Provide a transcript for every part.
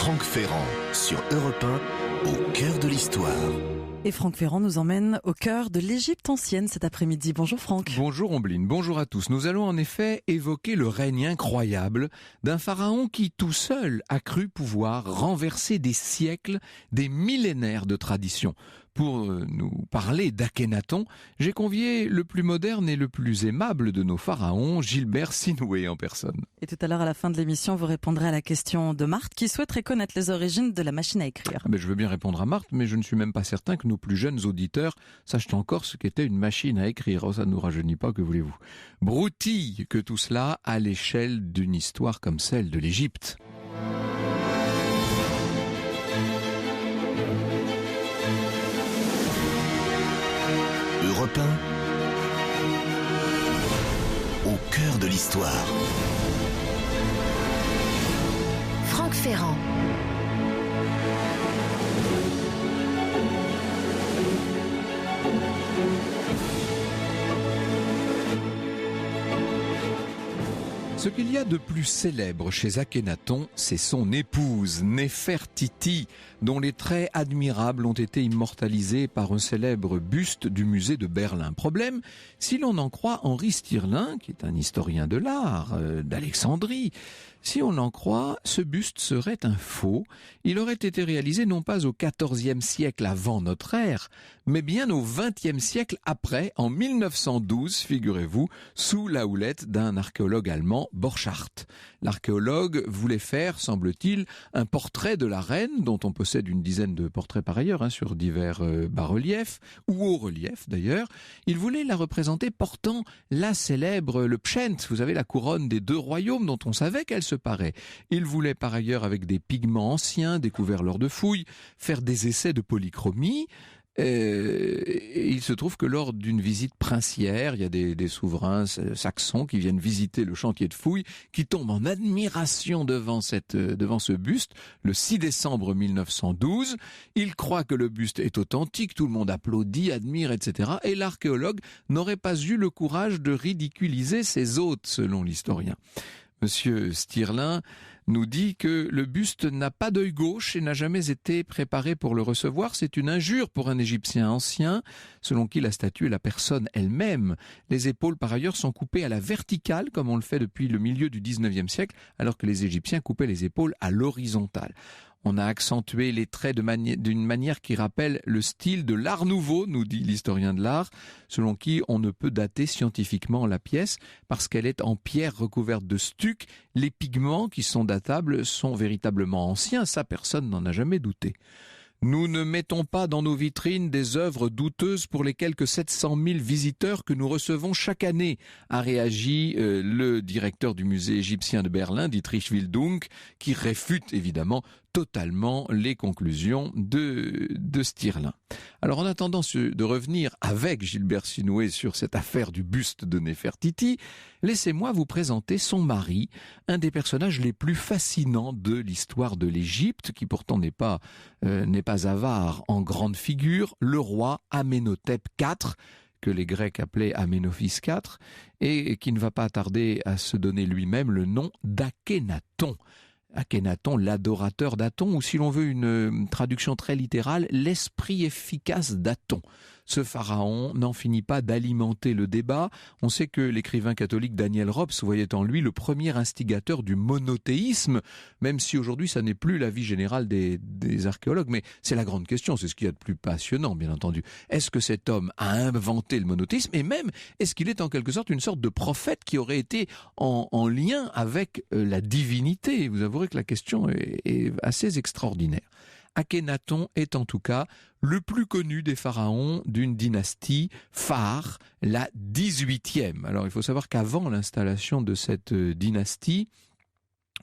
Franck Ferrand sur Europe 1, au cœur de l'histoire. Et Franck Ferrand nous emmène au cœur de l'Égypte ancienne cet après-midi. Bonjour Franck. Bonjour Ombline, bonjour à tous. Nous allons en effet évoquer le règne incroyable d'un pharaon qui tout seul a cru pouvoir renverser des siècles, des millénaires de tradition. Pour nous parler d'Akhénaton, j'ai convié le plus moderne et le plus aimable de nos pharaons, Gilbert Sinoué en personne. Et tout à l'heure à la fin de l'émission, vous répondrez à la question de Marthe qui souhaiterait connaître les origines de la machine à écrire. Je veux bien répondre à Marthe, mais je ne suis même pas certain que nos plus jeunes auditeurs sachent encore ce qu'était une machine à écrire. Oh, ça ne nous rajeunit pas, que voulez-vous. Broutille que tout cela à l'échelle d'une histoire comme celle de l'Égypte. Europe 1, au cœur de l'histoire. Franck Ferrand. Ce qu'il y a de plus célèbre chez Akhénaton, c'est son épouse, Néfertiti, dont les traits admirables ont été immortalisés par un célèbre buste du musée de Berlin. Problème, si l'on en croit Henri Stirling, qui est un historien de l'art d'Alexandrie, si on en croit, ce buste serait un faux. Il aurait été réalisé non pas au XIVe siècle avant notre ère, mais bien au XXe siècle après, en 1912, figurez-vous, sous la houlette d'un archéologue allemand, Borchardt. L'archéologue voulait faire, semble-t-il, un portrait de la reine, dont on possède une dizaine de portraits par ailleurs, sur divers bas-reliefs, ou hauts reliefs d'ailleurs. Il voulait la représenter portant la célèbre, le pschent, vous savez, la couronne des deux royaumes dont on savait qu'elle se parait. Il voulait par ailleurs, avec des pigments anciens découverts lors de fouilles, faire des essais de polychromie. Et il se trouve que lors d'une visite princière, il y a des souverains saxons qui viennent visiter le chantier de fouilles, qui tombent en admiration devant ce buste, le 6 décembre 1912. Ils croient que le buste est authentique, tout le monde applaudit, admire, etc. Et l'archéologue n'aurait pas eu le courage de ridiculiser ses hôtes, selon l'historien. Monsieur Stirling nous dit que le buste n'a pas d'œil gauche et n'a jamais été préparé pour le recevoir. C'est une injure pour un Égyptien ancien, selon qui la statue est la personne elle-même. Les épaules, par ailleurs, sont coupées à la verticale, comme on le fait depuis le milieu du 19e siècle, alors que les Égyptiens coupaient les épaules à l'horizontale. On a accentué les traits d'une manière qui rappelle le style de l'Art Nouveau, nous dit l'historien de l'art, selon qui on ne peut dater scientifiquement la pièce parce qu'elle est en pierre recouverte de stuc. Les pigments qui sont datables sont véritablement anciens, ça personne n'en a jamais douté. Nous ne mettons pas dans nos vitrines des œuvres douteuses pour les quelques 700 000 visiteurs que nous recevons chaque année, a réagi le directeur du musée égyptien de Berlin, Dietrich Wildung, qui réfute évidemment totalement les conclusions de Stirling. Alors en attendant de revenir avec Gilbert Sinoué sur cette affaire du buste de Néfertiti, laissez-moi vous présenter son mari, un des personnages les plus fascinants de l'histoire de l'Égypte, qui pourtant n'est pas avare en grande figure, le roi Amenhotep IV, que les Grecs appelaient Amenophis IV, et qui ne va pas tarder à se donner lui-même le nom d'Akhénaton. Akhénaton, l'adorateur d'Aton, ou si l'on veut une traduction très littérale, l'esprit efficace d'Aton. Ce pharaon n'en finit pas d'alimenter le débat. On sait que l'écrivain catholique Daniel Rops voyait en lui le premier instigateur du monothéisme, même si aujourd'hui ça n'est plus l'avis général des archéologues. Mais c'est la grande question, c'est ce qu'il y a de plus passionnant, bien entendu. Est-ce que cet homme a inventé le monothéisme, et même est-ce qu'il est en quelque sorte une sorte de prophète qui aurait été en lien avec la divinité? Vous avouerez que la question est assez extraordinaire. Akhénaton est en tout cas le plus connu des pharaons d'une dynastie phare, la 18e. Alors il faut savoir qu'avant l'installation de cette dynastie,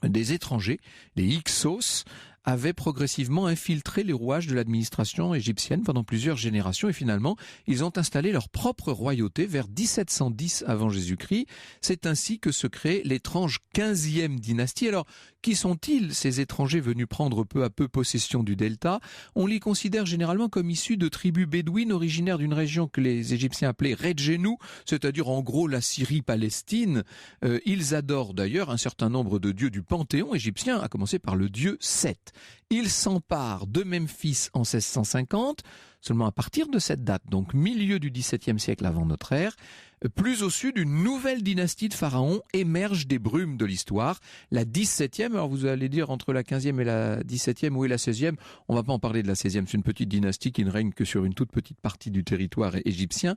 des étrangers, les Hyksos, avaient progressivement infiltré les rouages de l'administration égyptienne pendant plusieurs générations et finalement, ils ont installé leur propre royauté vers 1710 avant Jésus-Christ. C'est ainsi que se crée l'étrange 15e dynastie. Alors, qui sont-ils, ces étrangers venus prendre peu à peu possession du delta? On les considère généralement comme issus de tribus bédouines originaires d'une région que les Égyptiens appelaient Redjenou, c'est-à-dire en gros la Syrie-Palestine. Ils adorent d'ailleurs un certain nombre de dieux du panthéon égyptien, à commencer par le dieu Seth. Il s'empare de Memphis en 1650, seulement à partir de cette date, donc milieu du XVIIe siècle avant notre ère. Plus au sud, une nouvelle dynastie de pharaons émerge des brumes de l'histoire, la 17e. Alors vous allez dire entre la 15e et la 17e, où est la 16e? On va pas en parler de la 16e, c'est une petite dynastie qui ne règne que sur une toute petite partie du territoire égyptien.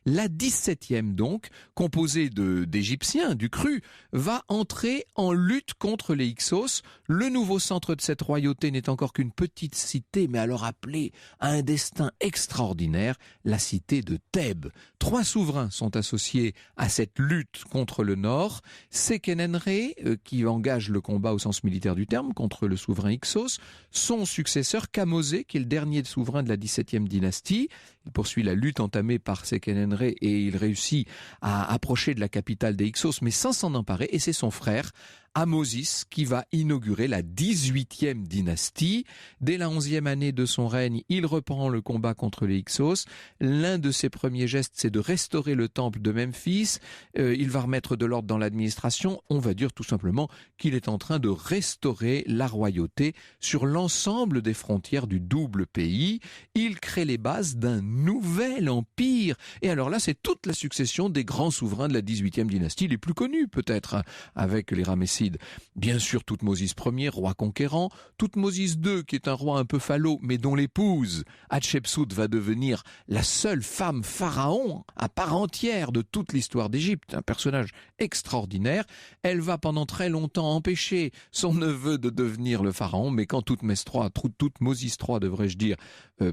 La 17e donc, composée d'Égyptiens, du cru, va entrer en lutte contre les Hyksos. Le nouveau centre de cette royauté n'est encore qu'une petite cité, mais alors appelée à un destin extraordinaire, la cité de Thèbes. 3 souverains sont associés à cette lutte contre le nord. Sekenenre, qui engage le combat au sens militaire du terme contre le souverain Hyksos. Son successeur, Kamosé, qui est le dernier souverain de la 17e dynastie. Il poursuit la lutte entamée par Sekenenre et il réussit à approcher de la capitale des Hyksos, mais sans s'en emparer. Et c'est son frère, Ahmosis, qui va inaugurer la 18e dynastie. Dès la 11e année de son règne, il reprend le combat contre les Hyksos. L'un de ses premiers gestes, c'est de restaurer le temple de Memphis. Il va remettre de l'ordre dans l'administration. On va dire tout simplement qu'il est en train de restaurer la royauté sur l'ensemble des frontières du double pays. Il crée les bases d'un nouvel empire. Et alors là, c'est toute la succession des grands souverains de la 18e dynastie, les plus connus peut-être, avec les Ramessides. Bien sûr, Thoutmôsis Ier, roi conquérant, Thoutmôsis II, qui est un roi un peu falot, mais dont l'épouse, Hatshepsut, va devenir la seule femme pharaon à part entière de toute l'histoire d'Égypte, un personnage extraordinaire. Elle va pendant très longtemps empêcher son neveu de devenir le pharaon, mais quand Thoutmès III, devrais-je dire,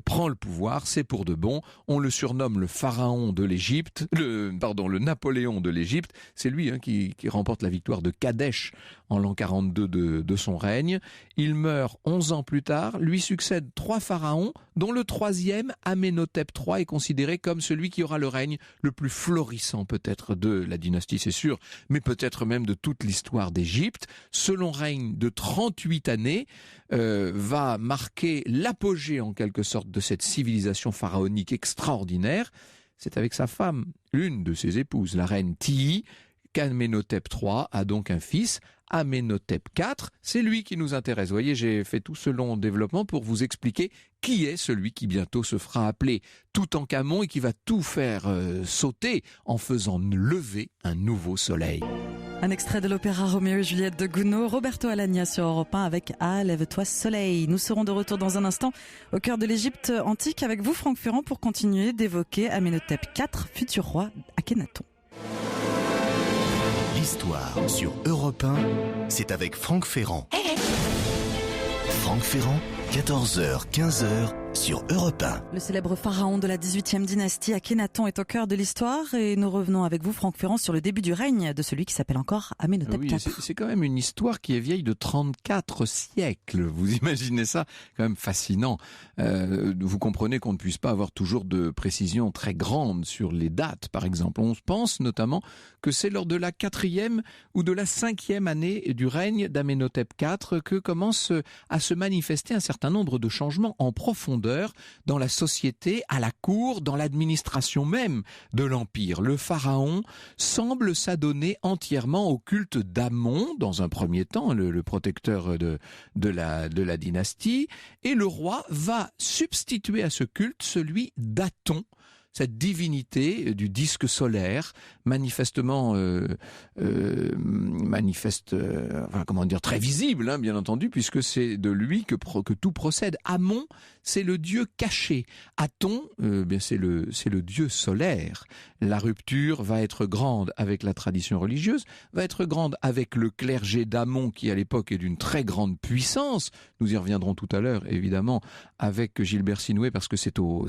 prend le pouvoir, c'est pour de bon. On le surnomme le pharaon de l'Égypte, le Napoléon de l'Égypte. C'est lui qui remporte la victoire de Kadesh en l'an 42 de son règne. Il meurt 11 ans plus tard. Lui succèdent 3 pharaons, dont le 3e, Amenhotep III, est considéré comme celui qui aura le règne le plus florissant peut-être de la dynastie, c'est sûr, mais peut-être même de toute l'histoire d'Égypte. Ce long règne de 38 années va marquer l'apogée en quelque sorte de cette civilisation pharaonique extraordinaire. C'est avec sa femme, l'une de ses épouses, la reine Tiye, qu'Amenhotep III a donc un fils, Amenhotep IV. C'est lui qui nous intéresse. Vous voyez, j'ai fait tout ce long développement pour vous expliquer qui est celui qui bientôt se fera appeler Toutankhamon et qui va tout faire sauter en faisant lever un nouveau soleil. Un extrait de l'opéra Roméo et Juliette de Gounod, Roberto Alagna sur Europe 1 avec Ah, lève-toi soleil. Nous serons de retour dans un instant au cœur de l'Égypte antique avec vous, Franck Ferrand, pour continuer d'évoquer Amenhotep IV, futur roi Akhenaton. L'histoire sur Europe 1, c'est avec Franck Ferrand. Franck Ferrand, 14h, 15h sur Europe 1. Le célèbre pharaon de la 18e dynastie, Akhenaton, est au cœur de l'histoire et nous revenons avec vous, Franck Ferrand, sur le début du règne de celui qui s'appelle encore Amenhotep IV. C'est quand même une histoire qui est vieille de 34 siècles. Vous imaginez ça? Quand même fascinant. Vous comprenez qu'on ne puisse pas avoir toujours de précision très grande sur les dates, par exemple. On pense notamment que c'est lors de la 4e ou de la 5e année du règne d'Amenhotep IV que commence à se manifester un certain nombre de changements en profondeur dans la société, à la cour, dans l'administration même de l'Empire. Le pharaon semble s'adonner entièrement au culte d'Amon, dans un premier temps, le protecteur de la dynastie, et le roi va substituer à ce culte celui d'Aton, cette divinité du disque solaire, manifestement très visible, bien entendu, puisque c'est de lui que tout procède. Amon, c'est le dieu caché. Aton, c'est le dieu solaire. La rupture va être grande avec la tradition religieuse, va être grande avec le clergé d'Amon, qui à l'époque est d'une très grande puissance. Nous y reviendrons tout à l'heure, évidemment, avec Gilbert Sinoué, parce que c'est au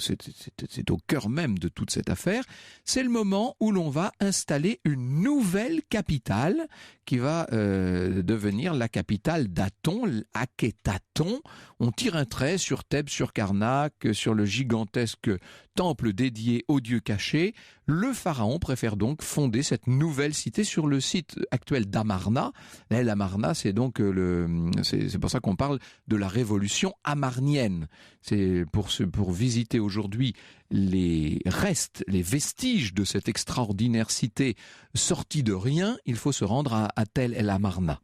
cœur même de toute cette affaire. C'est le moment où l'on va installer une nouvelle capitale qui va devenir la capitale d'Aton, Akhétaton. On tire un trait sur Thèbes, sur Karnak, sur le gigantesque temple dédié au dieu caché. Le pharaon préfère donc fonder cette nouvelle cité sur le site actuel d'Amarna. L'Amarna, c'est donc c'est pour ça qu'on parle de la révolution amarnienne. C'est pour visiter aujourd'hui les restes, les vestiges de cette extraordinaire cité sortie de rien, il faut se rendre à Tel el Amarna.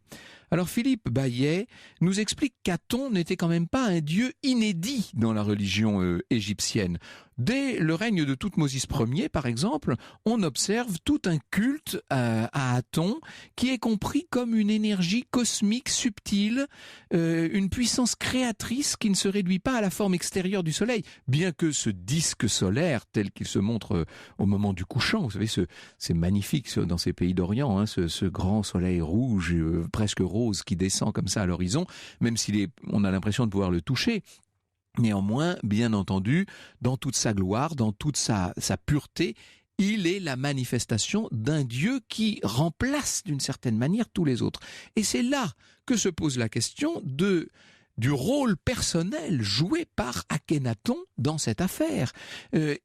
Alors Philippe Bayet nous explique qu'Aton n'était quand même pas un dieu inédit dans la religion égyptienne. Dès le règne de Thoutmôsis Ier, par exemple, on observe tout un culte à Aton qui est compris comme une énergie cosmique subtile, une puissance créatrice qui ne se réduit pas à la forme extérieure du soleil, bien que ce disque solaire tel qu'il se montre au moment du couchant, vous savez, c'est magnifique dans ces pays d'Orient, hein, ce grand soleil rouge, presque rose qui descend comme ça à l'horizon, même on a l'impression de pouvoir le toucher. Néanmoins, bien entendu, dans toute sa gloire, dans toute sa pureté, il est la manifestation d'un Dieu qui remplace d'une certaine manière tous les autres. Et c'est là que se pose la question du rôle personnel joué par Akhénaton dans cette affaire.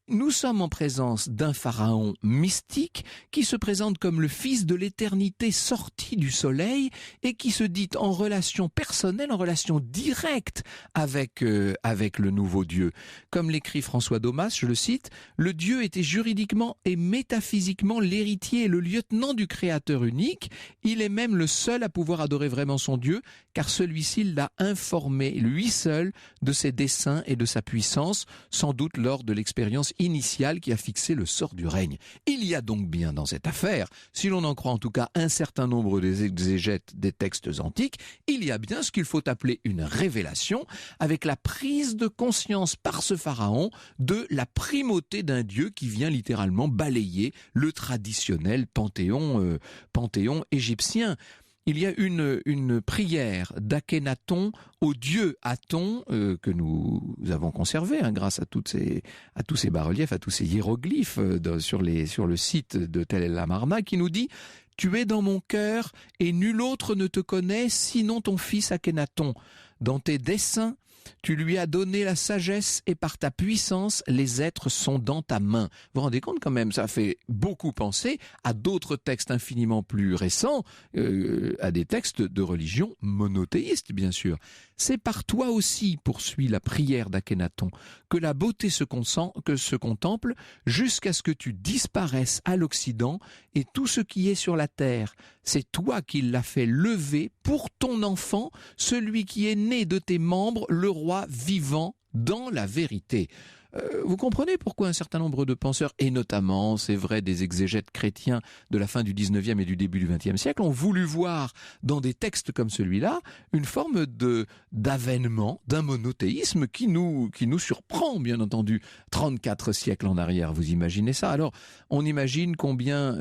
Nous sommes en présence d'un pharaon mystique qui se présente comme le fils de l'éternité sorti du soleil et qui se dit en relation personnelle, en relation directe avec le nouveau Dieu. Comme l'écrit François Daumas, je le cite, « Le Dieu était juridiquement et métaphysiquement l'héritier et le lieutenant du Créateur unique. Il est même le seul à pouvoir adorer vraiment son Dieu, car celui-ci l'a informé lui seul de ses desseins et de sa puissance, sans doute lors de l'expérience initiale qui a fixé le sort du règne. Il y a donc bien dans cette affaire, si l'on en croit en tout cas un certain nombre des exégètes des textes antiques, il y a bien ce qu'il faut appeler une révélation, avec la prise de conscience par ce pharaon de la primauté d'un dieu qui vient littéralement balayer le traditionnel panthéon égyptien. Il y a une prière d'Akhénaton au dieu Aton que nous avons conservé grâce à tous ces bas-reliefs, à tous ces hiéroglyphes sur le site de Tel El Amarna qui nous dit « Tu es dans mon cœur et nul autre ne te connaît sinon ton fils Akhénaton. Dans tes desseins, tu lui as donné la sagesse et par ta puissance, les êtres sont dans ta main. » Vous vous rendez compte quand même, ça fait beaucoup penser à d'autres textes infiniment plus récents, à des textes de religion monothéiste, bien sûr. C'est par toi aussi, poursuit la prière d'Akhénaton, que la beauté se contemple jusqu'à ce que tu disparaisses à l'Occident et tout ce qui est sur la terre. C'est toi qui l'as fait lever pour ton enfant, celui qui est né de tes membres, le roi vivant dans la vérité. Vous comprenez pourquoi un certain nombre de penseurs, et notamment, c'est vrai, des exégètes chrétiens de la fin du 19e et du début du 20e siècle, ont voulu voir dans des textes comme celui-là une forme d'avènement, d'un monothéisme qui nous surprend, bien entendu. 34 siècles en arrière, vous imaginez ça? Alors, on imagine combien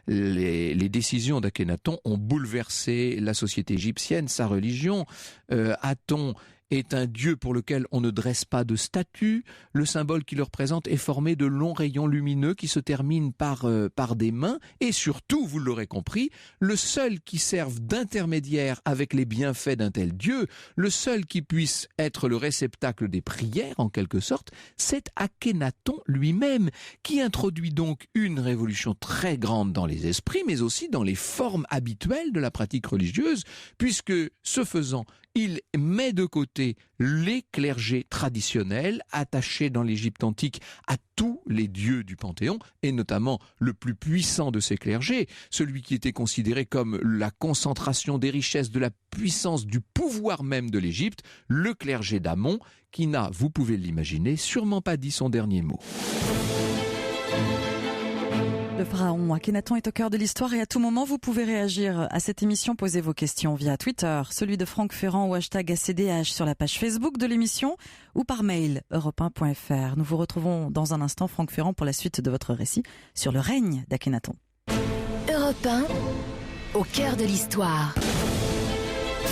les décisions d'Akhénaton ont bouleversé la société égyptienne, sa religion. Aton est un dieu pour lequel on ne dresse pas de statue. Le symbole qui le représente est formé de longs rayons lumineux qui se terminent par des mains. Et surtout, vous l'aurez compris, le seul qui serve d'intermédiaire avec les bienfaits d'un tel dieu, le seul qui puisse être le réceptacle des prières, en quelque sorte, c'est Akhénaton lui-même, qui introduit donc une révolution très grande dans les esprits, mais aussi dans les formes habituelles de la pratique religieuse, puisque, ce faisant, il met de côté les clergés traditionnels attachés dans l'Égypte antique à tous les dieux du Panthéon, et notamment le plus puissant de ces clergés, celui qui était considéré comme la concentration des richesses, de la puissance, du pouvoir même de l'Égypte, le clergé d'Amon, qui n'a, vous pouvez l'imaginer, sûrement pas dit son dernier mot. Le pharaon Akhénaton est au cœur de l'histoire et à tout moment vous pouvez réagir à cette émission, poser vos questions via Twitter, celui de Franck Ferrand ou hashtag ACDH sur la page Facebook de l'émission ou par mail europe1.fr. Nous vous retrouvons dans un instant, Franck Ferrand, pour la suite de votre récit sur le règne d'Akhénaton. Europe 1, au cœur de l'histoire.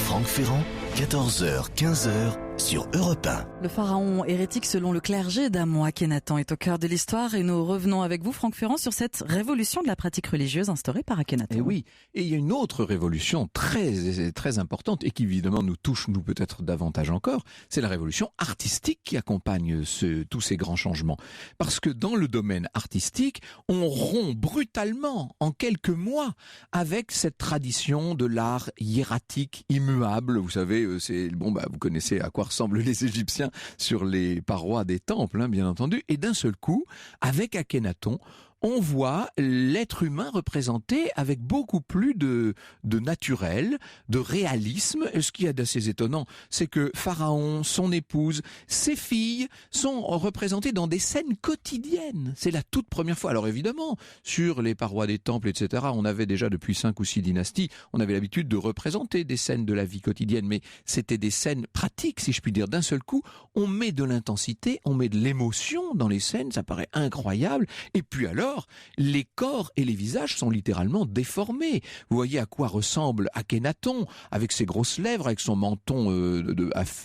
Franck Ferrand, 14h, 15h sur Europe 1. Le pharaon hérétique selon le clergé d'Amon Akhénaton est au cœur de l'histoire et nous revenons avec vous, Franck Ferrand, sur cette révolution de la pratique religieuse instaurée par Akhénaton. Et oui, et il y a une autre révolution très importante et qui évidemment nous touche, nous peut-être davantage encore, c'est la révolution artistique qui accompagne tous ces grands changements. Parce que dans le domaine artistique, on rompt brutalement en quelques mois avec cette tradition de l'art hiératique immuable. Vous savez, vous connaissez à quoi ressemblent les Égyptiens sur les parois des temples, bien entendu. Et d'un seul coup, avec Akhénaton, on voit l'être humain représenté avec beaucoup plus de naturel, de réalisme. Et ce qu'il y a d'assez étonnant, c'est que Pharaon, son épouse, ses filles sont représentées dans des scènes quotidiennes. C'est la toute première fois. Alors évidemment, sur les parois des temples, etc., on avait déjà depuis 5 ou 6 dynasties, on avait l'habitude de représenter des scènes de la vie quotidienne, mais c'était des scènes pratiques, si je puis dire. D'un seul coup, on met de l'intensité, on met de l'émotion dans les scènes, ça paraît incroyable. Et puis alors, les corps et les visages sont littéralement déformés. Vous voyez à quoi ressemble Akhénaton, avec ses grosses lèvres, avec son menton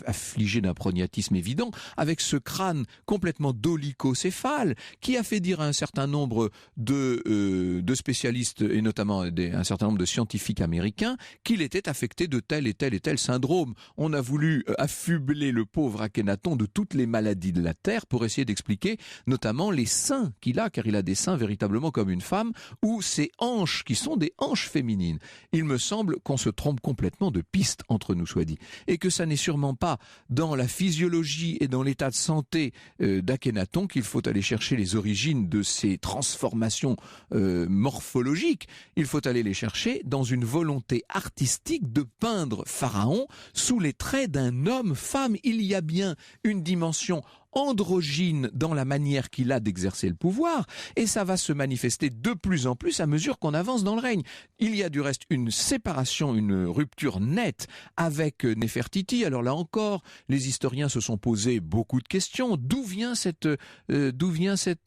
affligé d'un prognatisme évident, avec ce crâne complètement dolichocéphale, qui a fait dire à un certain nombre de spécialistes, et notamment un certain nombre de scientifiques américains, qu'il était affecté de tel et tel et tel syndrome. On a voulu affubler le pauvre Akhénaton de toutes les maladies de la Terre pour essayer d'expliquer notamment les seins qu'il a, car il a des seins véritablement comme une femme, ou ses hanches qui sont des hanches féminines. Il me semble qu'on se trompe complètement de piste, entre nous soit dit, et que ça n'est sûrement pas dans la physiologie et dans l'état de santé d'Akhénaton qu'il faut aller chercher les origines de ces transformations morphologiques. Il faut aller les chercher dans une volonté artistique de peindre Pharaon sous les traits d'un homme-femme. Il y a bien une dimension androgyne dans la manière qu'il a d'exercer le pouvoir, et ça va se manifester de plus en plus à mesure qu'on avance dans le règne. Il y a du reste une séparation, une rupture nette avec Néfertiti. Alors là encore, les historiens se sont posé beaucoup de questions. D'où vient cette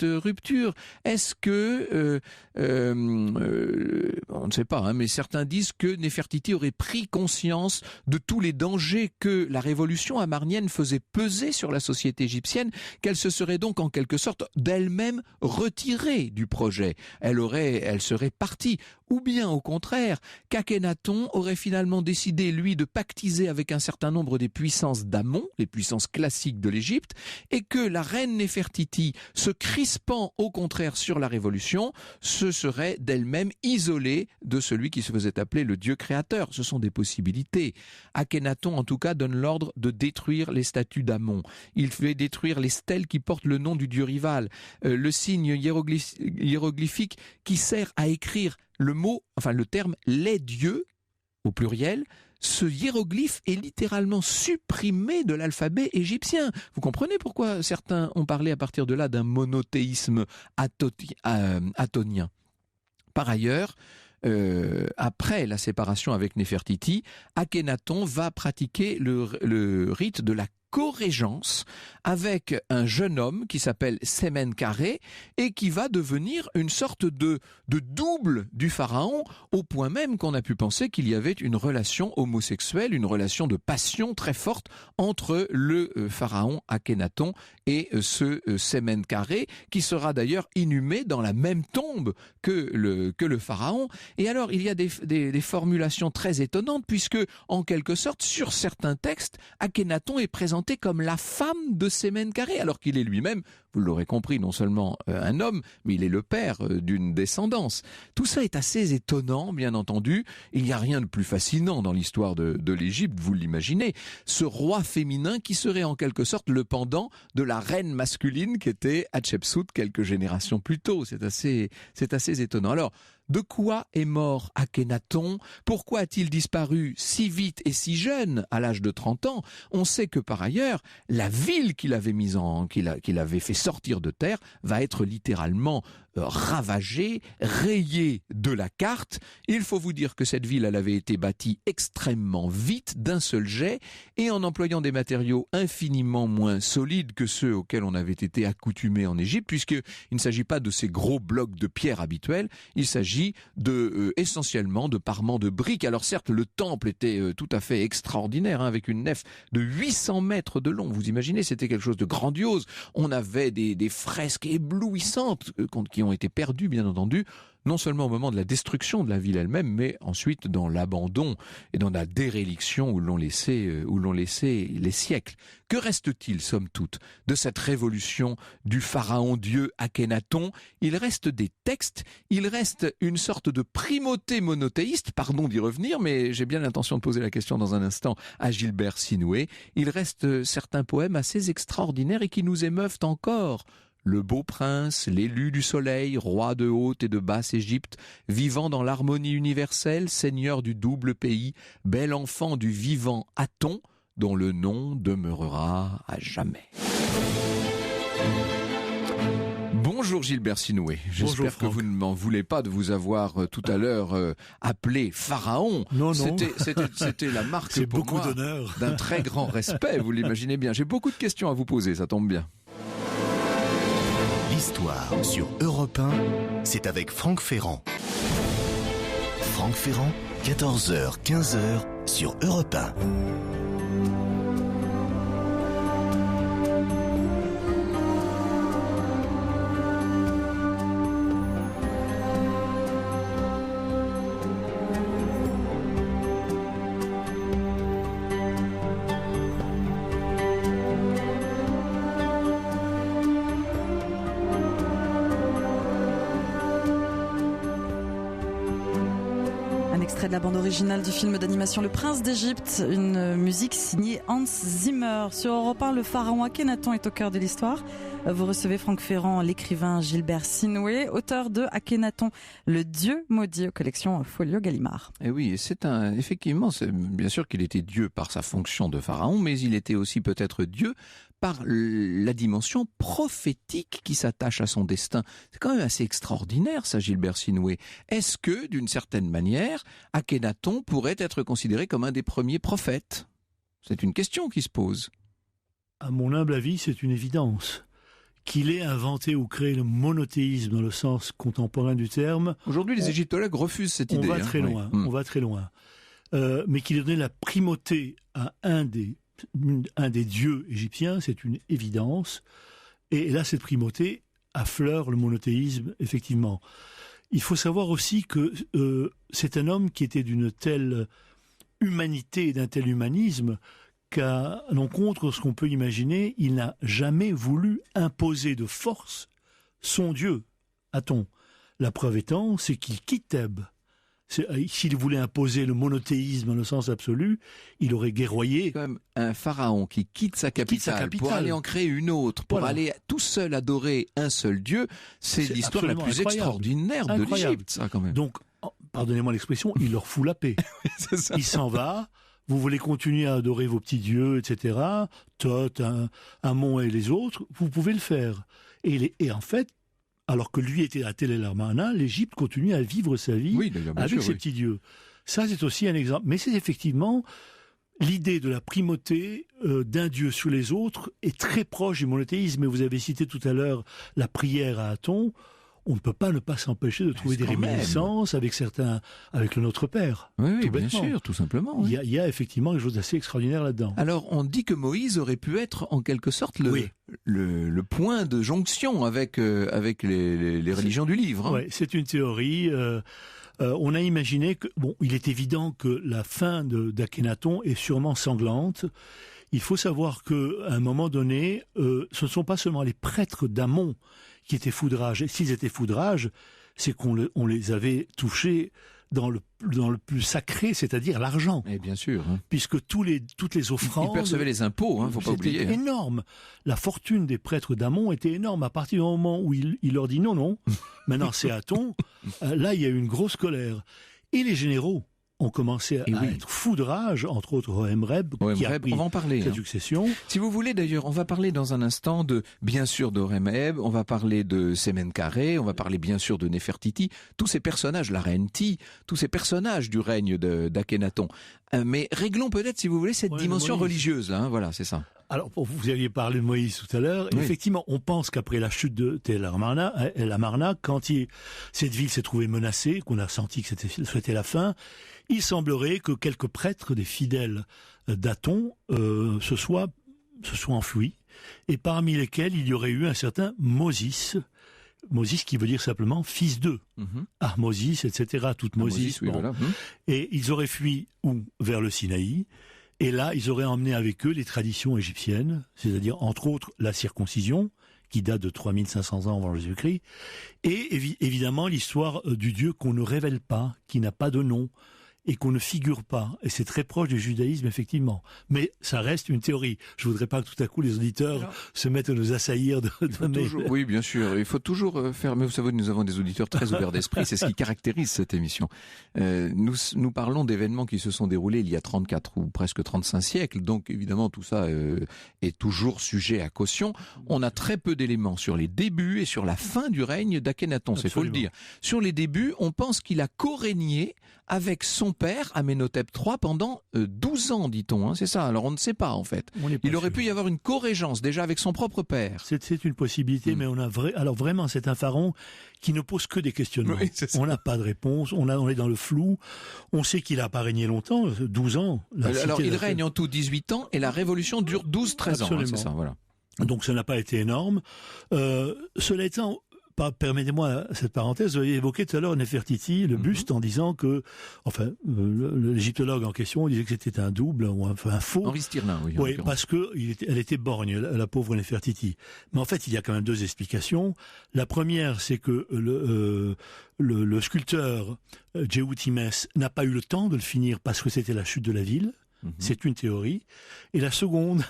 rupture? Est-ce que on ne sait pas, hein, mais certains disent que Néfertiti aurait pris conscience de tous les dangers que la révolution amarnienne faisait peser sur la société égyptienne, qu'elle se serait donc en quelque sorte d'elle-même retirée du projet. Elle serait partie. Ou bien au contraire, qu'Akhénaton aurait finalement décidé, lui, de pactiser avec un certain nombre des puissances d'Amon, les puissances classiques de l'Égypte, et que la reine Néfertiti, se crispant au contraire sur la révolution, se serait d'elle-même isolée de celui qui se faisait appeler le dieu créateur. Ce sont des possibilités. Akhénaton, en tout cas, donne l'ordre de détruire les statues d'Amon. Il fait détruire les stèles qui portent le nom du dieu rival, le signe hiéroglyphique qui sert à écrire le terme « les dieux » au pluriel. Ce hiéroglyphe est littéralement supprimé de l'alphabet égyptien. Vous comprenez pourquoi certains ont parlé à partir de là d'un monothéisme attonien. Par ailleurs, après la séparation avec Néfertiti, Akhénaton va pratiquer le rite de la co-régence avec un jeune homme qui s'appelle Semenkaré et qui va devenir une sorte de double du pharaon, au point même qu'on a pu penser qu'il y avait une relation homosexuelle, une relation de passion très forte entre le pharaon Akhénaton et ce Semenkaré, qui sera d'ailleurs inhumé dans la même tombe que le pharaon. Et alors il y a des formulations très étonnantes, puisque en quelque sorte sur certains textes, Akhénaton est présenté comme la femme de Semenkaré, alors qu'il est lui-même, vous l'aurez compris, non seulement un homme, mais il est le père d'une descendance. Tout ça est assez étonnant, bien entendu. Il n'y a rien de plus fascinant dans l'histoire de l'Égypte, vous l'imaginez. Ce roi féminin qui serait en quelque sorte le pendant de la reine masculine qui était Hatshepsut quelques générations plus tôt. C'est assez étonnant. Alors, de quoi est mort Akhénaton? Pourquoi a-t-il disparu si vite et si jeune, à l'âge de 30 ans? On sait que par ailleurs, la ville qu'il avait fait sortir de terre va être littéralement ravagée, rayée de la carte. Il faut vous dire que cette ville, elle avait été bâtie extrêmement vite, d'un seul jet, et en employant des matériaux infiniment moins solides que ceux auxquels on avait été accoutumé en Égypte, puisqu'il ne s'agit pas de ces gros blocs de pierre habituels, il s'agit essentiellement de parements de briques. Alors certes, le temple était tout à fait extraordinaire, avec une nef de 800 mètres de long. Vous imaginez, c'était quelque chose de grandiose. On avait des fresques éblouissantes qui ont été perdues, bien entendu, non seulement au moment de la destruction de la ville elle-même, mais ensuite dans l'abandon et dans la déréliction où l'on laissait les siècles. Que reste-t-il, somme toute, de cette révolution du pharaon-dieu Akhénaton? Il reste des textes, il reste une sorte de primauté monothéiste, pardon d'y revenir, mais j'ai bien l'intention de poser la question dans un instant à Gilbert Sinoué. Il reste certains poèmes assez extraordinaires et qui nous émeuvent encore. Le beau prince, l'élu du soleil, roi de haute et de basse Égypte, vivant dans l'harmonie universelle, seigneur du double pays, bel enfant du vivant Aton, dont le nom demeurera à jamais. Bonjour Gilbert Sinoué, j'espère que vous ne m'en voulez pas de vous avoir tout à l'heure appelé Pharaon. Non. C'était la marque c'est pour beaucoup moi d'honneur. d'un très grand respect, vous l'imaginez bien. J'ai beaucoup de questions à vous poser, ça tombe bien. L'histoire sur Europe 1, c'est avec Franck Ferrand. Franck Ferrand, 14h, 15h sur Europe 1. Extrait de la bande originale du film d'animation Le Prince d'Égypte, une musique signée Hans Zimmer. Sur Europe 1, le pharaon Akhenaton est au cœur de l'histoire. Vous recevez Franck Ferrand, l'écrivain Gilbert Sinoué, auteur de Akhenaton, le dieu maudit, aux collections Folio Gallimard. Et oui, effectivement, c'est bien sûr qu'il était Dieu par sa fonction de pharaon, mais il était aussi peut-être Dieu par la dimension prophétique qui s'attache à son destin. C'est quand même assez extraordinaire, ça, Gilbert Sinoué. Est-ce que, d'une certaine manière, Akhenaton pourrait être considéré comme un des premiers prophètes ? C'est une question qui se pose. À mon humble avis, c'est une évidence. Qu'il ait inventé ou créé le monothéisme dans le sens contemporain du terme. Aujourd'hui, les égyptologues refusent cette idée. On va très loin, oui. on va très loin. Mais qu'il ait donné la primauté à un des dieux égyptiens, c'est une évidence. Et là, cette primauté affleure le monothéisme, effectivement. Il faut savoir aussi que c'est un homme qui était d'une telle humanité et d'un tel humanisme qu'à l'encontre de ce qu'on peut imaginer, il n'a jamais voulu imposer de force son Dieu, Aton. La preuve étant, c'est qu'il quitte Thèbes. S'il voulait imposer le monothéisme dans le sens absolu, il aurait guerroyé. Comme un pharaon qui quitte sa capitale pour aller en créer une autre, pour aller tout seul adorer un seul Dieu, c'est l'histoire la plus extraordinaire de l'Égypte, ça quand même. Donc, pardonnez-moi l'expression, il leur fout la paix. C'est ça. Il s'en va. Vous voulez continuer à adorer vos petits dieux, etc. Thoth, Amon et les autres, vous pouvez le faire. Et en fait, alors que lui était à Tel El Amarna, l'Égypte continue à vivre sa vie avec ses petits dieux. Ça, c'est aussi un exemple. Mais c'est effectivement l'idée de la primauté d'un dieu sur les autres est très proche du monothéisme. Et vous avez cité tout à l'heure la prière à Aton. On ne peut pas ne pas s'empêcher de trouver des réminiscences avec le Notre Père. Oui, bien sûr, tout simplement. Oui. Il y a effectivement quelque chose d'assez extraordinaire là-dedans. Alors, on dit que Moïse aurait pu être en quelque sorte le point de jonction avec les religions du livre. Hein. Oui, c'est une théorie. On a imaginé que, il est évident que la fin d'Akhenaton est sûrement sanglante. Il faut savoir qu'à un moment donné, ce ne sont pas seulement les prêtres d'Amon qui étaient foudrages. Et s'ils étaient foudrages, c'est qu'on les avait touchés dans le plus sacré, c'est-à-dire l'argent. Et bien sûr. Hein. Puisque toutes les offrandes... Ils percevaient les impôts, faut pas oublier. C'était énorme. La fortune des prêtres d'Amon était énorme. À partir du moment où il leur dit non, maintenant c'est Aton, là il y a eu une grosse colère. Et les généraux ont commencé à être foudrage, entre autres Horemheb, qui a pris on va en parler, cette succession. Si vous voulez d'ailleurs, on va parler dans un instant bien sûr d'Horemheb, on va parler de Semenkaré, on va parler bien sûr de Néfertiti, tous ces personnages, la reine Ti, tous ces personnages du règne d'Akhenaton. Mais réglons peut-être, si vous voulez, cette dimension religieuse, là, voilà, c'est ça. Alors, vous aviez parlé de Moïse tout à l'heure. Oui. Effectivement, on pense qu'après la chute de Tel El Amarna, quand cette ville s'est trouvée menacée, qu'on a senti que c'était la fin, il semblerait que quelques prêtres des fidèles d'Aton se soient enfuis, et parmi lesquels il y aurait eu un certain Moses qui veut dire simplement fils d'eux. Ahmosis, etc. Toutmosis. Voilà. Et ils auraient fui vers le Sinaï. Et là, ils auraient emmené avec eux les traditions égyptiennes, c'est-à-dire, entre autres, la circoncision, qui date de 3500 ans avant Jésus-Christ, et évidemment l'histoire du Dieu qu'on ne révèle pas, qui n'a pas de nom, et qu'on ne figure pas. Et c'est très proche du judaïsme, effectivement. Mais ça reste une théorie. Je voudrais pas que tout à coup les auditeurs se mettent à nous assaillir Oui, bien sûr. Il faut toujours faire... Mais vous savez, nous avons des auditeurs très ouverts d'esprit. C'est ce qui caractérise cette émission. Nous parlons d'événements qui se sont déroulés il y a 34 ou presque 35 siècles. Donc, évidemment, tout ça est toujours sujet à caution. On a très peu d'éléments sur les débuts et sur la fin du règne d'Akhénaton. C'est faut le dire. Sur les débuts, on pense qu'il a co-régné avec son père, Amenhotep III, pendant 12 ans, dit-on. Hein, c'est ça. Alors, on ne sait pas, en fait. Il aurait pu y avoir une co-régence, déjà, avec son propre père. C'est une possibilité, mais alors vraiment, c'est un pharaon qui ne pose que des questionnements. Oui, on n'a pas de réponse, on est dans le flou. On sait qu'il n'a pas régné longtemps, 12 ans. Alors, il règne en tout 18 ans, et la révolution dure 12-13 ans. Hein, c'est ça, voilà. Donc, ça n'a pas été énorme. Cela étant... Permettez-moi cette parenthèse, vous avez évoqué tout à l'heure Néfertiti, le buste, en disant que, enfin, l'égyptologue en question disait que c'était un double ou un faux. Henri Stirlin, oui. Oui, parce que elle était borgne, la pauvre Néfertiti. Mais en fait, il y a quand même deux explications. La première, c'est que le sculpteur Djeoutimès n'a pas eu le temps de le finir parce que c'était la chute de la ville. C'est une théorie. Et la seconde,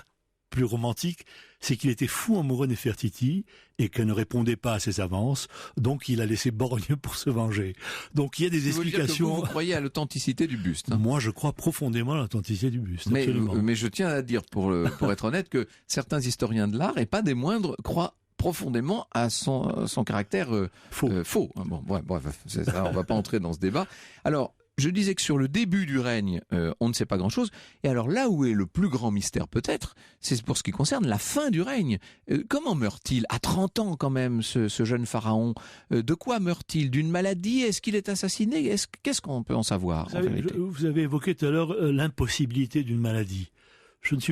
plus romantique, c'est qu'il était fou amoureux de Néfertiti et qu'elle ne répondait pas à ses avances, donc il a laissé borgne pour se venger. Donc il y a des explications. Vous croyez à l'authenticité du buste, hein? Moi, je crois profondément à l'authenticité du buste. Mais je tiens à dire, pour être honnête, que certains historiens de l'art, et pas des moindres, croient profondément à son caractère faux. Bon, bref, c'est ça, on va pas entrer dans ce débat. Alors, je disais que sur le début du règne, on ne sait pas grand-chose. Et alors là où est le plus grand mystère peut-être, c'est pour ce qui concerne la fin du règne. Comment meurt-il? À 30 ans quand même, ce jeune pharaon. De quoi meurt-il? D'une maladie? Est-ce qu'il est assassiné? Qu'est-ce qu'on peut en savoir? Vous avez évoqué tout à l'heure l'impossibilité d'une maladie.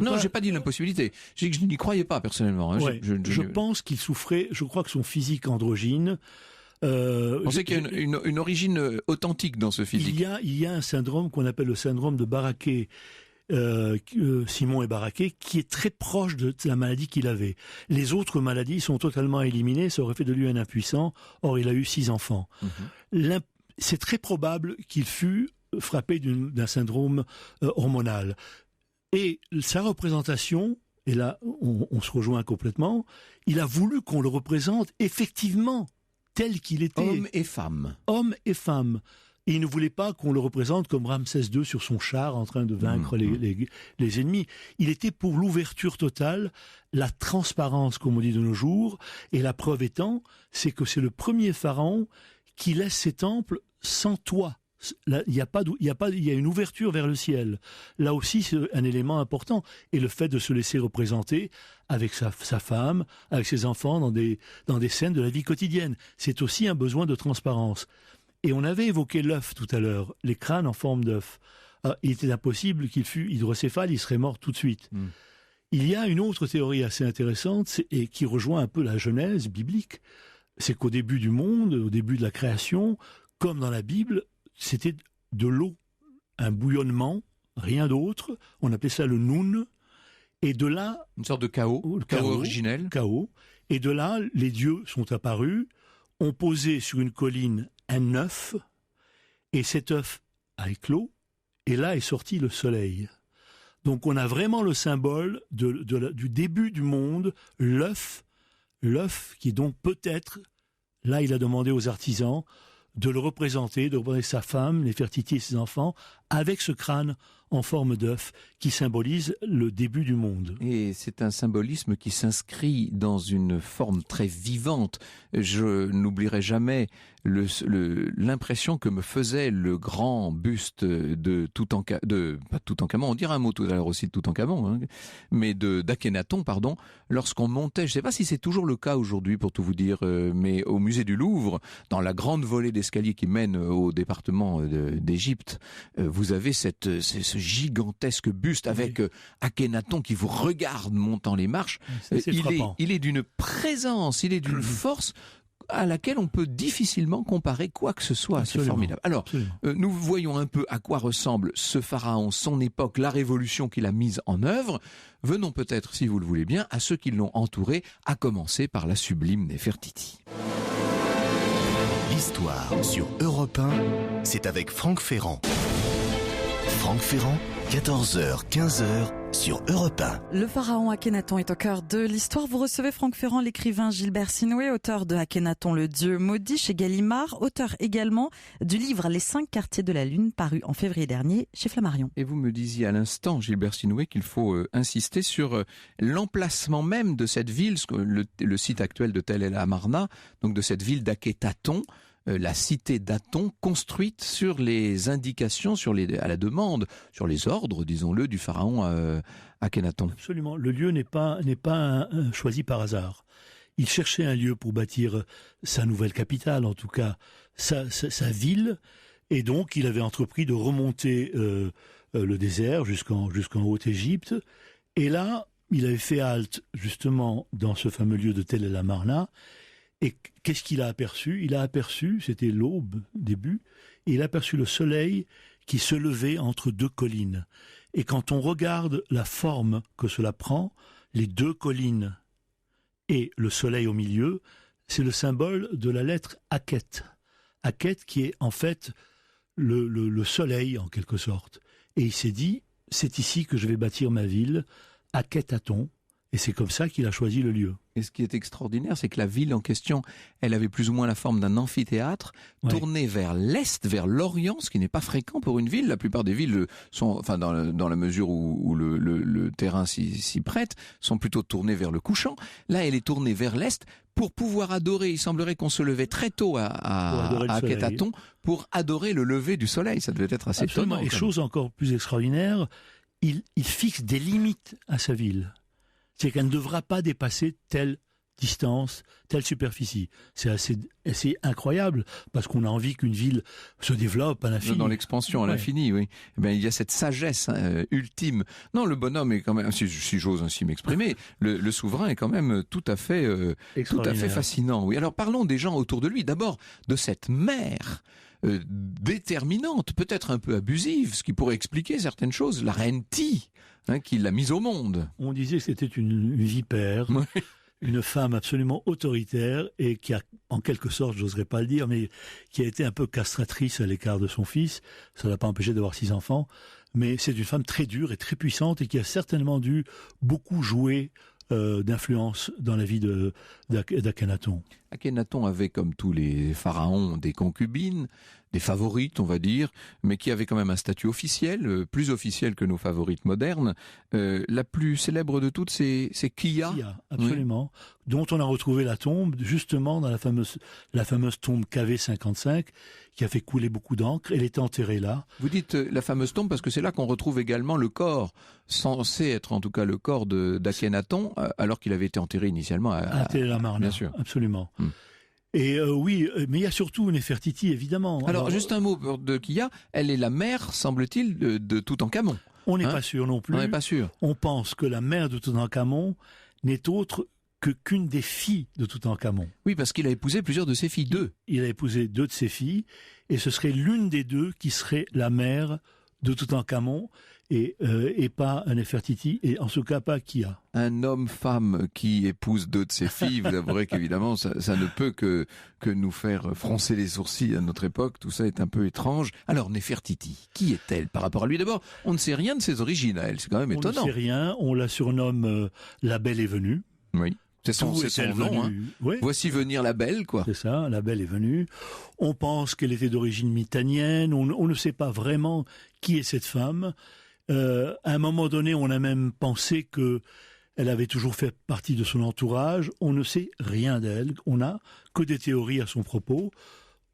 Non, j'ai pas dit l'impossibilité. J'ai dit que je n'y croyais pas personnellement. Hein. Ouais, je pense qu'il souffrait, je crois que son physique androgyne... on sait qu'il y a une origine authentique dans ce physique. Il y a un syndrome qu'on appelle le syndrome de Baraké, Simon et Baraké, qui est très proche de la maladie qu'il avait. Les autres maladies sont totalement éliminées, ça aurait fait de lui un impuissant. Or, il a eu 6 enfants. C'est très probable qu'il fût frappé d'un syndrome hormonal. Et sa représentation, et là on se rejoint complètement, il a voulu qu'on le représente effectivement tel qu'il était. Homme et femme. Homme et femme. Et il ne voulait pas qu'on le représente comme Ramsès II sur son char en train de vaincre les ennemis. Il était pour l'ouverture totale, la transparence, comme on dit de nos jours. Et la preuve étant, c'est que c'est le premier pharaon qui laisse ses temples sans toit. Là, il y a une ouverture vers le ciel. Là aussi, c'est un élément important. Et le fait de se laisser représenter avec sa femme, avec ses enfants dans des scènes de la vie quotidienne. C'est aussi un besoin de transparence. Et on avait évoqué l'œuf tout à l'heure, les crânes en forme d'œuf. Il était impossible qu'il fût hydrocéphale, il serait mort tout de suite. Il y a une autre théorie assez intéressante et qui rejoint un peu la Genèse biblique. C'est qu'au début du monde, au début de la création, comme dans la Bible, c'était de l'eau, un bouillonnement, rien d'autre. On appelait ça le Noun. Et de là... Une sorte de chaos originel. Chaos. Et de là, les dieux sont apparus, ont posé sur une colline un œuf, et cet œuf a éclos, et là est sorti le soleil. Donc on a vraiment le symbole du début du monde, l'œuf qui donc peut-être, là il a demandé aux artisans, de le représenter sa femme, Néfertiti et ses enfants, avec ce crâne en forme d'œuf qui symbolise le début du monde. Et c'est un symbolisme qui s'inscrit dans une forme très vivante. Je n'oublierai jamais l'impression que me faisait le grand buste pas Toutankhamon, on dirait un mot tout à l'heure aussi de Toutankhamon, hein, mais d'Akhénaton, pardon, lorsqu'on montait, je ne sais pas si c'est toujours le cas aujourd'hui pour tout vous dire, mais au musée du Louvre, dans la grande volée d'escalier qui mène au département d'Égypte, vous avez ce gigantesque buste avec Akhénaton qui vous regarde montant les marches. Il est d'une présence, il est d'une force à laquelle on peut difficilement comparer quoi que ce soit. C'est formidable. Alors, nous voyons un peu à quoi ressemble ce pharaon, son époque, la révolution qu'il a mise en œuvre. Venons peut-être, si vous le voulez bien, à ceux qui l'ont entouré, à commencer par la sublime Néfertiti. L'histoire sur Europe 1, c'est avec Franck Ferrand. Franck Ferrand, 14h, 15h sur Europe 1. Le pharaon Akhenaton est au cœur de l'histoire. Vous recevez Franck Ferrand, l'écrivain Gilbert Sinoué, auteur de Akhenaton, le dieu maudit chez Gallimard, auteur également du livre Les 5 quartiers de la Lune, paru en février dernier chez Flammarion. Et vous me disiez à l'instant, Gilbert Sinoué, qu'il faut insister sur l'emplacement même de cette ville, le site actuel de Tel El Amarna, donc de cette ville d'Akhenaton, la cité d'Aton, construite sur les indications, à la demande, sur les ordres, disons-le, du pharaon Akhenaton. Absolument. Le lieu n'est pas choisi par hasard. Il cherchait un lieu pour bâtir sa nouvelle capitale, en tout cas sa ville, et donc il avait entrepris de remonter le désert jusqu'en Haute-Égypte. Et là, il avait fait halte justement dans ce fameux lieu de Tel El Amarna. Et qu'est-ce qu'il a aperçu ? Il a aperçu, c'était l'aube, début, et il a aperçu le soleil qui se levait entre deux collines. Et quand on regarde la forme que cela prend, les deux collines et le soleil au milieu, c'est le symbole de la lettre Akhet. Akhet qui est en fait le soleil en quelque sorte. Et il s'est dit, c'est ici que je vais bâtir ma ville, Akhenaton. Et c'est comme ça qu'il a choisi le lieu. Et ce qui est extraordinaire, c'est que la ville en question, elle avait plus ou moins la forme d'un amphithéâtre, tourné vers l'est, vers l'orient, ce qui n'est pas fréquent pour une ville. La plupart des villes sont, enfin dans la mesure où le terrain s'y prête, sont plutôt tournées vers le couchant. Là, elle est tournée vers l'est pour pouvoir adorer. Il semblerait qu'on se levait très tôt à Akhenaton pour adorer le lever du soleil. Ça devait être assez étonnant. Et chose encore plus extraordinaire, il fixe des limites à sa ville. C'est qu'elle ne devra pas dépasser telle distance, telle superficie. C'est assez incroyable, parce qu'on a envie qu'une ville se développe à l'infini. Dans l'expansion à l'infini, oui. Eh bien, il y a cette sagesse ultime. Non, le bonhomme est quand même, si j'ose ainsi m'exprimer, le souverain est quand même tout à fait fascinant. Oui. Alors parlons des gens autour de lui. D'abord, de cette mère déterminante, peut-être un peu abusive, ce qui pourrait expliquer certaines choses, la reine Ti, qui l'a mise au monde. On disait que c'était une vipère, une femme absolument autoritaire et qui a, en quelque sorte, j'oserais pas le dire, mais qui a été un peu castratrice à l'écart de son fils. Ça l'a pas empêché d'avoir 6 enfants, mais c'est une femme très dure et très puissante et qui a certainement dû beaucoup jouer d'influence dans la vie d'Akhenaton. Akhenaton avait, comme tous les pharaons, des concubines, des favorites, on va dire, mais qui avaient quand même un statut officiel, plus officiel que nos favorites modernes. La plus célèbre de toutes, c'est Kiya. Kiya, absolument, dont on a retrouvé la tombe, justement dans la fameuse tombe KV55, qui a fait couler beaucoup d'encre. Elle était enterrée là. Vous dites la fameuse tombe parce que c'est là qu'on retrouve également le corps, censé être en tout cas le corps d'Akhenaton, alors qu'il avait été enterré initialement à Tel El Amarna. Bien sûr. Absolument. Et oui, mais il y a surtout Nefertiti, évidemment. Alors juste un mot de Kiya, elle est la mère, semble-t-il, de Toutankhamon. On n'est pas sûr non plus. On n'est pas sûr. On pense que la mère de Toutankhamon n'est autre qu'une des filles de Toutankhamon. Oui, parce qu'il a épousé plusieurs de ses filles, 2. Il a épousé 2 de ses filles, et ce serait l'une des 2 qui serait la mère de Toutankhamon, et pas un Nefertiti, et en ce cas pas Kiya. Un homme-femme qui épouse 2 de ses filles, vous avouerez qu'évidemment ça ne peut que nous faire froncer les sourcils à notre époque, tout ça est un peu étrange. Alors Nefertiti, qui est-elle par rapport à lui ? D'abord, on ne sait rien de ses origines à elle, c'est quand même étonnant. On ne sait rien, on la surnomme La Belle est venue. Oui. C'est son nom, hein. Ouais. Voici venir la belle, quoi. C'est ça, la belle est venue. On pense qu'elle était d'origine mitannienne, on ne sait pas vraiment qui est cette femme. À un moment donné, on a même pensé que elle avait toujours fait partie de son entourage. On ne sait rien d'elle, on n'a que des théories à son propos.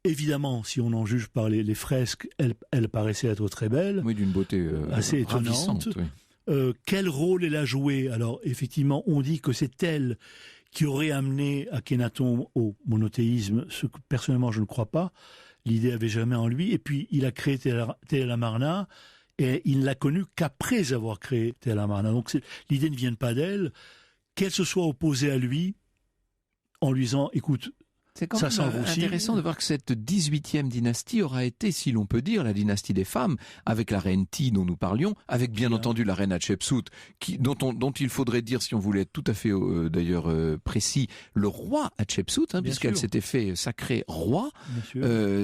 Évidemment, si on en juge par les fresques, elle paraissait être très belle. Oui, d'une beauté assez étonnante. Oui. Quel rôle elle a joué ? Alors, effectivement, on dit que c'est elle qui aurait amené Akhenaton au monothéisme, ce que personnellement je ne crois pas. L'idée avait jamais en lui. Et puis, il a créé Tel El Amarna, et il ne l'a connu qu'après avoir créé Tel El Amarna. Donc, l'idée ne vient pas d'elle. Qu'elle se soit opposée à lui, en lui disant, écoute, C'est quand Ça même sent le roussi. intéressant de voir que cette 18e dynastie aura été, si l'on peut dire, la dynastie des femmes, avec la reine Ti dont nous parlions, avec bien entendu la reine Hatshepsut, dont il faudrait dire, si on voulait être tout à fait d'ailleurs précis, le roi Hatshepsut, puisqu'elle s'était fait sacré roi.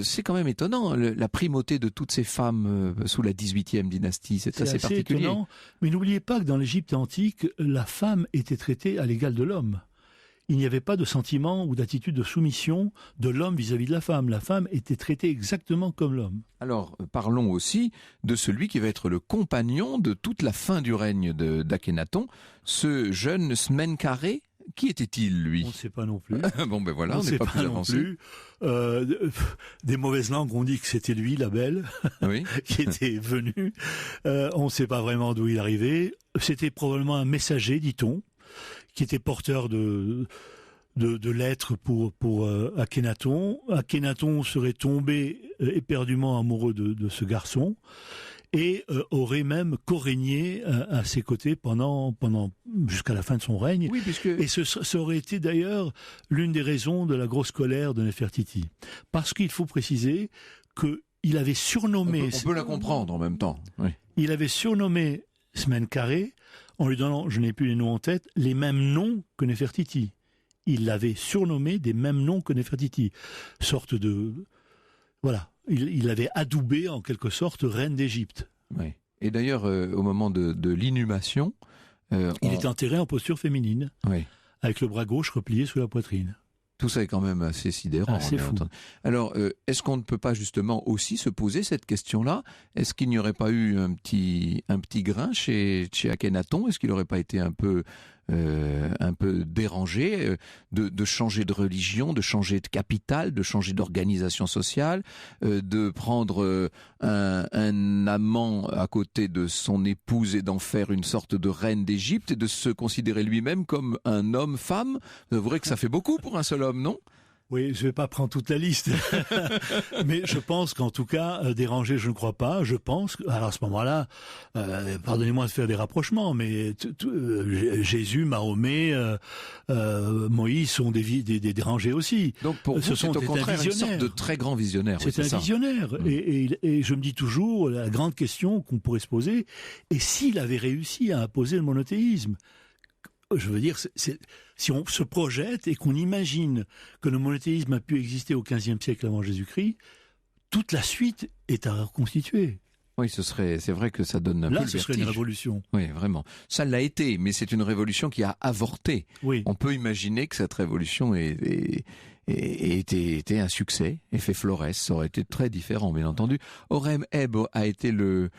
C'est quand même étonnant, la primauté de toutes ces femmes sous la 18e dynastie, c'est assez particulier. Étonnant, mais n'oubliez pas que dans l'Égypte antique, la femme était traitée à l'égal de l'homme. Il n'y avait pas de sentiment ou d'attitude de soumission de l'homme vis-à-vis de la femme. La femme était traitée exactement comme l'homme. Alors, parlons aussi de celui qui va être le compagnon de toute la fin du règne d'Akhénaton, ce jeune Smenkhare. Qui était-il, lui? On ne sait pas non plus. Bon, ben voilà, on n'est pas plus avancé. Des mauvaises langues ont dit que c'était lui, la belle, oui. qui était venu. On ne sait pas vraiment d'où il arrivait. C'était probablement un messager, dit-on, qui était porteur de lettres pour Akhénaton. Akhénaton serait tombé éperdument amoureux de ce garçon et aurait même co-régné à ses côtés pendant jusqu'à la fin de son règne. Oui, puisque... Et ça aurait été d'ailleurs l'une des raisons de la grosse colère de Nefertiti. Parce qu'il faut préciser qu'il avait surnommé... On peut la comprendre en même temps. Oui. Il avait surnommé Smenkhare en lui donnant, je n'ai plus les noms en tête, les mêmes noms que Nefertiti. Il l'avait surnommé des mêmes noms que Nefertiti. Sorte de... Voilà. Il l'avait adoubé en quelque sorte reine d'Égypte. Oui. Et d'ailleurs, au moment de l'inhumation... il était enterré en posture féminine, oui. Avec le bras gauche replié sous la poitrine. Tout ça est quand même assez sidérant. C'est fou. Alors, est-ce qu'on ne peut pas justement aussi se poser cette question-là? Est-ce qu'il n'y aurait pas eu un petit grain chez Akhénaton? Est-ce qu'il n'aurait pas été un peu dérangé de changer de religion, de changer de capitale, de changer d'organisation sociale, de prendre un amant à côté de son épouse et d'en faire une sorte de reine d'Égypte et de se considérer lui-même comme un homme-femme? Vous avouerez que ça fait beaucoup pour un seul homme, non? Oui, je ne vais pas prendre toute la liste, mais je pense qu'en tout cas, dérangé, je ne crois pas. Je pense, alors à ce moment-là, pardonnez-moi de faire des rapprochements, mais Jésus, Mahomet, Moïse sont des dérangés aussi. Donc pour vous, c'est au contraire une sorte de très grand visionnaire. C'est un visionnaire, et je me dis toujours, la grande question qu'on pourrait se poser, et s'il avait réussi à imposer le monothéisme? Je veux dire, si on se projette et qu'on imagine que le monothéisme a pu exister au XVe siècle avant Jésus-Christ, toute la suite est à reconstituer. Oui, c'est vrai que ça donne un peu le vertige. Là, ce serait une révolution. Oui, vraiment. Ça l'a été, mais c'est une révolution qui a avorté. Oui. On peut imaginer que cette révolution était un succès, effet Flores, ça aurait été très différent, bien entendu. Horem Heb a été le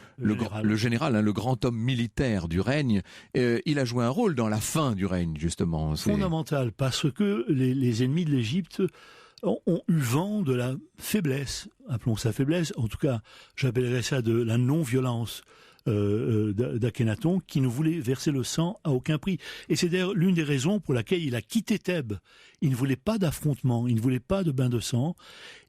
général, le grand homme militaire du règne. Il a joué un rôle dans la fin du règne, justement. Fondamental, parce que les ennemis de l'Égypte ont eu vent de la faiblesse, appelons ça faiblesse, en tout cas, j'appellerais ça de la non-violence d'Akhénaton, qui ne voulait verser le sang à aucun prix. Et c'est d'ailleurs l'une des raisons pour laquelle il a quitté Thèbes. Il ne voulait pas d'affrontement, il ne voulait pas de bain de sang,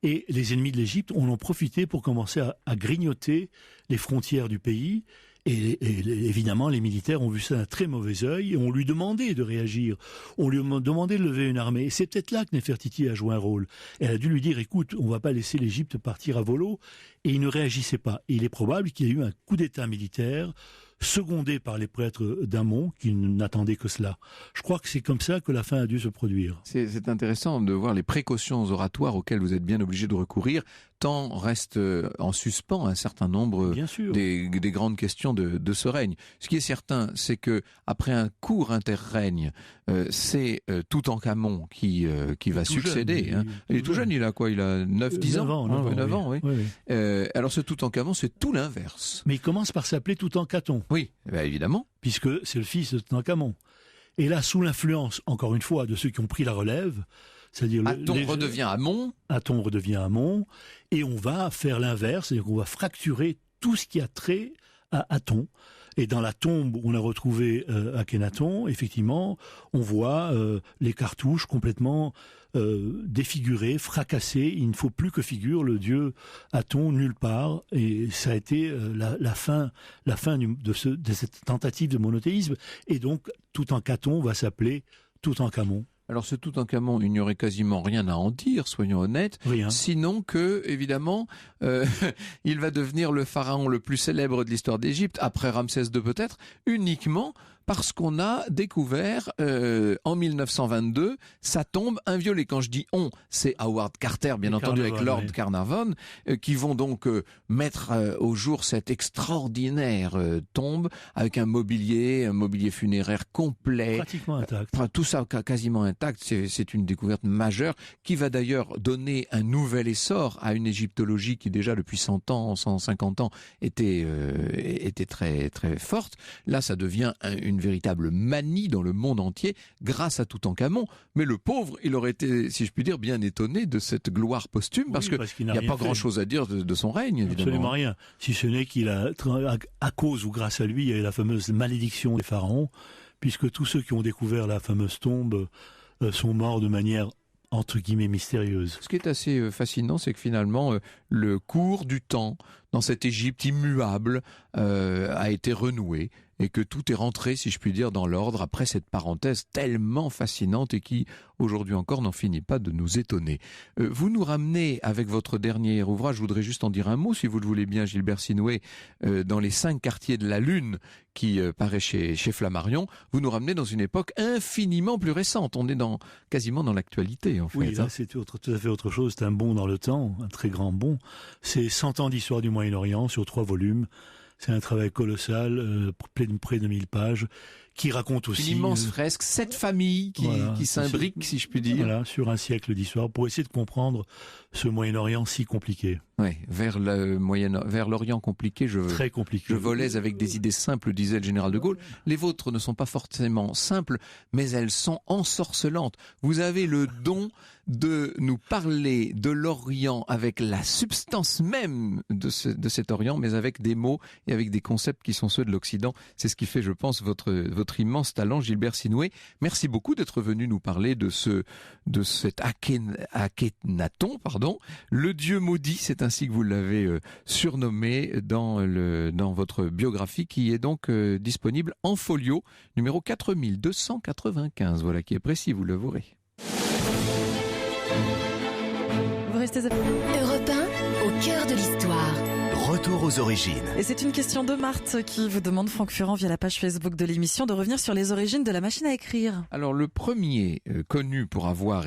et les ennemis de l'Égypte en ont profité pour commencer à grignoter les frontières du pays. Et évidemment, les militaires ont vu ça d'un très mauvais œil et on lui demandait de réagir. On lui demandait de lever une armée. Et c'est peut-être là que Nefertiti a joué un rôle. Elle a dû lui dire, écoute, on ne va pas laisser l'Égypte partir à volo. Et il ne réagissait pas. Et il est probable qu'il y ait eu un coup d'État militaire secondé par les prêtres d'Amon qui n'attendaient que cela. Je crois que c'est comme ça que la fin a dû se produire. C'est intéressant de voir les précautions oratoires auxquelles vous êtes bien obligé de recourir, tant reste en suspens un certain nombre des grandes questions de ce règne. Ce qui est certain, c'est que après un court interrègne, c'est Toutankhamon qui va succéder. Jeune, il est tout jeune, il a quoi? Il a 9-10 ans. 9 ans, oui. Alors ce Toutankhamon, c'est tout l'inverse. Mais il commence par s'appeler Toutankhaton. Oui, évidemment. Puisque c'est le fils de Toutankhamon. Et là, sous l'influence, encore une fois, de ceux qui ont pris la relève, c'est-à-dire... Aton redevient Amon. Aton redevient Amon. Et on va faire l'inverse, c'est-à-dire qu'on va fracturer tout ce qui a trait à Aton. Et dans la tombe où on a retrouvé Akhénaton, effectivement, on voit les cartouches complètement défigurées, fracassées. Il ne faut plus que figure le dieu Aton nulle part. Et ça a été la fin de cette tentative de monothéisme. Et donc, Toutankhaton va s'appeler Toutankhamon. Alors ce Toutankhamon, il n'y aurait quasiment rien à en dire, soyons honnêtes, Rien. sinon que, évidemment, il va devenir le pharaon le plus célèbre de l'histoire d'Égypte, après Ramsès II peut-être, uniquement parce qu'on a découvert en 1922 sa tombe inviolée. Quand je dis on, c'est Howard Carter, bien entendu, avec Lord Carnarvon, qui vont donc mettre au jour cette extraordinaire tombe avec un mobilier funéraire complet. Pratiquement intact. Enfin, tout ça quasiment intact. C'est une découverte majeure qui va d'ailleurs donner un nouvel essor à une égyptologie qui déjà depuis 100 ans, 150 ans était très, très forte. Là, ça devient une véritable manie dans le monde entier grâce à Toutankhamon. Mais le pauvre, il aurait été, si je puis dire, bien étonné de cette gloire posthume parce qu'il n'y a pas grand-chose à dire de son règne, évidemment. Absolument rien. Si ce n'est qu'il a, à cause ou grâce à lui, il y a eu la fameuse malédiction des pharaons, puisque tous ceux qui ont découvert la fameuse tombe sont morts de manière entre guillemets mystérieuse. Ce qui est assez fascinant, c'est que finalement, le cours du temps dans cette Égypte immuable a été renoué et que tout est rentré, si je puis dire, dans l'ordre après cette parenthèse tellement fascinante et qui, aujourd'hui encore, n'en finit pas de nous étonner. Vous nous ramenez avec votre dernier ouvrage, je voudrais juste en dire un mot, si vous le voulez bien, Gilbert Sinoué, dans les 5 quartiers de la Lune, qui paraît chez Flammarion, vous nous ramenez dans une époque infiniment plus récente. On est quasiment dans l'actualité, en fait. Oui, là, c'est tout à fait autre chose. C'est un bond dans le temps, un très grand bond. C'est 100 ans d'histoire du Moyen-Orient sur 3 volumes. C'est un travail colossal, près de 1000 pages, qui raconte aussi... Une immense fresque, 7 familles qui s'imbriquent, si je puis dire. Voilà, sur un siècle d'histoire, pour essayer de comprendre ce Moyen-Orient si compliqué. Oui, vers l'Orient compliqué, très compliqué. Je volais avec des idées simples, disait le général de Gaulle. Les vôtres ne sont pas forcément simples, mais elles sont ensorcelantes. Vous avez le don de nous parler de l'Orient avec la substance même de cet Orient, mais avec des mots et avec des concepts qui sont ceux de l'Occident. C'est ce qui fait, je pense, votre immense talent, Gilbert Sinoué. Merci beaucoup d'être venu nous parler de cet Akhenaton, le dieu maudit, c'est ainsi que vous l'avez surnommé dans votre biographie qui est donc disponible en folio, numéro 4295. Voilà qui est précis, vous l'avouerez. Vous restez Europe 1, au cœur de l'histoire. Retour aux origines. Et c'est une question de Marthe qui vous demande, Franck Ferrand, via la page Facebook de l'émission, de revenir sur les origines de la machine à écrire. Alors le premier connu pour avoir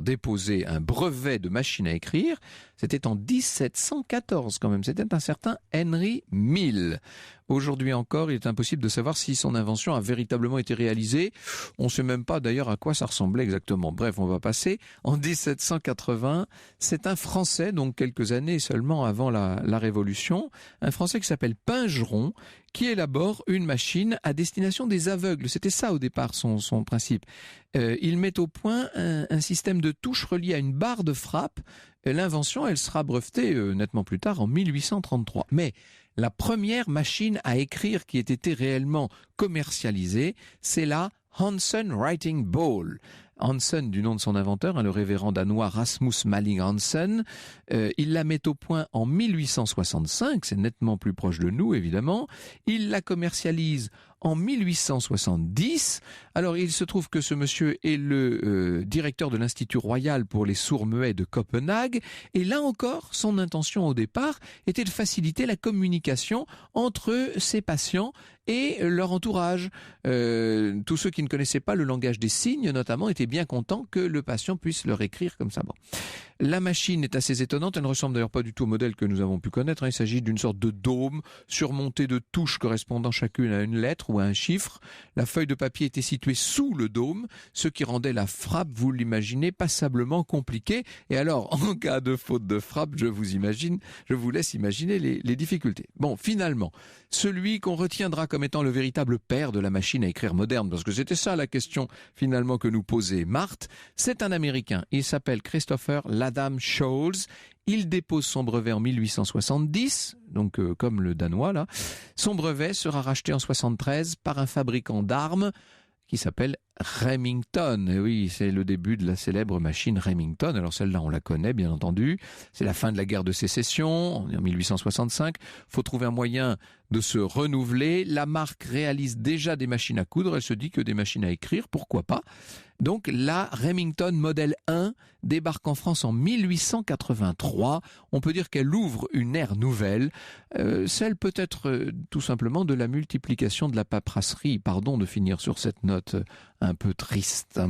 déposé un brevet de machine à écrire, c'était en 1714 quand même, c'était un certain Henry Mill. Aujourd'hui encore, il est impossible de savoir si son invention a véritablement été réalisée. On ne sait même pas d'ailleurs à quoi ça ressemblait exactement. Bref, on va passer. En 1780, c'est un Français, donc quelques années seulement avant la Révolution, un Français qui s'appelle Pingeron, qui élabore une machine à destination des aveugles. C'était ça au départ son principe. Il met au point un système de touches relié à une barre de frappe. L'invention, elle sera brevetée nettement plus tard, en 1833. Mais la première machine à écrire qui ait été réellement commercialisée, c'est la Hansen Writing Ball. Hansen, du nom de son inventeur, le révérend danois Rasmus Malling Hansen, il la met au point en 1865, c'est nettement plus proche de nous évidemment. Il la commercialise en 1870. Alors il se trouve que ce monsieur est le directeur de l'Institut royal pour les sourds-muets de Copenhague, et là encore, son intention au départ était de faciliter la communication entre ses patients et leur entourage. Tous ceux qui ne connaissaient pas le langage des signes, notamment, étaient bien contents que le patient puisse leur écrire comme ça. Bon. La machine est assez étonnante, elle ne ressemble d'ailleurs pas du tout au modèle que nous avons pu connaître. Il s'agit d'une sorte de dôme surmonté de touches correspondant chacune à une lettre ou à un chiffre. La feuille de papier était située sous le dôme, ce qui rendait la frappe, vous l'imaginez, passablement compliquée. Et alors, en cas de faute de frappe, je vous laisse imaginer les difficultés. Bon, finalement, celui qu'on retiendra comme étant le véritable père de la machine à écrire moderne, parce que c'était ça la question finalement que nous posait Marthe, c'est un Américain. Il s'appelle Christopher Ladam Scholes. Il dépose son brevet en 1870, donc comme le danois là. Son brevet sera racheté en 73 par un fabricant d'armes qui s'appelle Remington. Et oui, c'est le début de la célèbre machine Remington. Alors celle-là, on la connaît, bien entendu. C'est la fin de la guerre de sécession, en 1865. Il faut trouver un moyen de se renouveler. La marque réalise déjà des machines à coudre. Elle se dit que des machines à écrire, pourquoi pas. Donc la Remington Model 1 débarque en France en 1883. On peut dire qu'elle ouvre une ère nouvelle, celle peut-être tout simplement de la multiplication de la paperasserie. Pardon de finir sur cette note un peu triste.